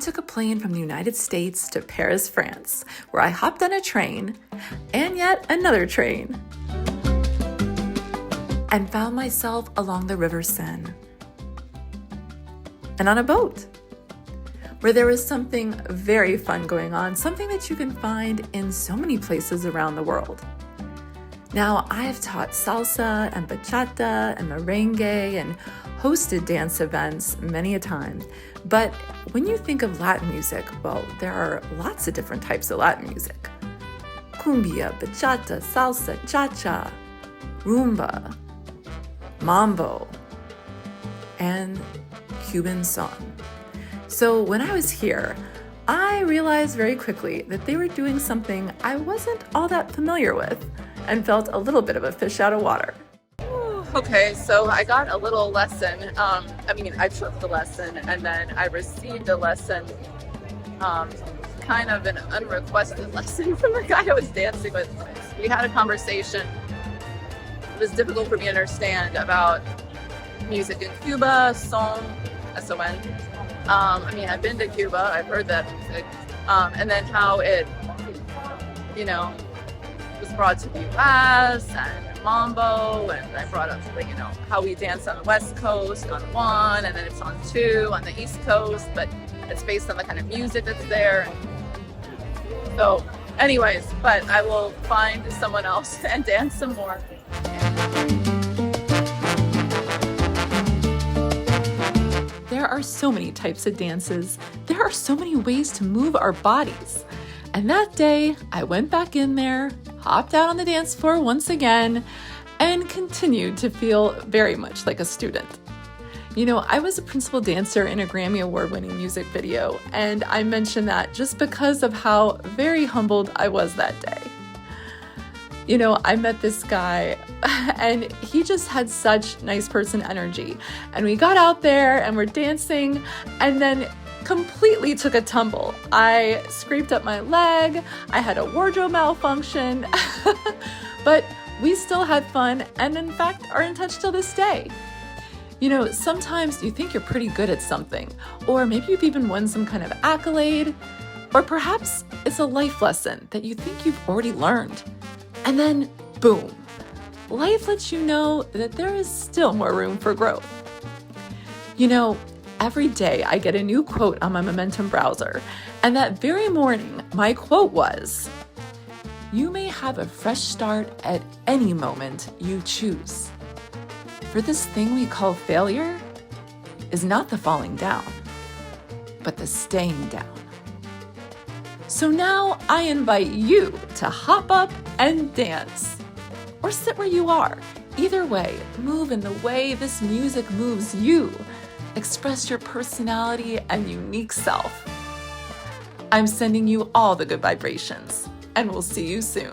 took a plane from the United States to Paris, France, where I hopped on a train, and yet another train, and found myself along the River Seine, and on a boat, where there was something very fun going on, something that you can find in so many places around the world. Now, I've taught salsa and bachata and merengue and hosted dance events many a time, but when you think of Latin music, well, there are lots of different types of Latin music. Cumbia, bachata, salsa, cha-cha, rumba, mambo, and Cuban son. So when I was here, I realized very quickly that they were doing something I wasn't all that familiar with and felt a little bit of a fish out of water. Okay, so I got a little lesson. I took the lesson and then I received a lesson, kind of an unrequested lesson from the guy I was dancing with. We had a conversation. It was difficult for me to understand about music in Cuba, son, S-O-N. I've been to Cuba, I've heard that music, and then how it, was brought to the US and mambo, and I brought up how we dance on the West Coast on one, and then it's on two on the East Coast, but it's based on the kind of music that's there. So anyways, but I will find someone else and dance some more. There are so many types of dances. There are so many ways to move our bodies. And that day, I went back in there, hopped out on the dance floor once again, and continued to feel very much like a student. I was a principal dancer in a Grammy Award-winning music video, and I mention that just because of how very humbled I was that day. I met this guy and he just had such nice person energy. And we got out there and we're dancing and then completely took a tumble. I scraped up my leg. I had a wardrobe malfunction, but we still had fun and in fact are in touch till this day. Sometimes you think you're pretty good at something, or maybe you've even won some kind of accolade, or perhaps it's a life lesson that you think you've already learned. And then, boom, life lets you know that there is still more room for growth. Every day I get a new quote on my Momentum browser, and that very morning, my quote was, "You may have a fresh start at any moment you choose. For this thing we call failure is not the falling down, but the staying down." So now I invite you to hop up and dance, or sit where you are. Either way, move in the way this music moves you. Express your personality and unique self. I'm sending you all the good vibrations, and we'll see you soon.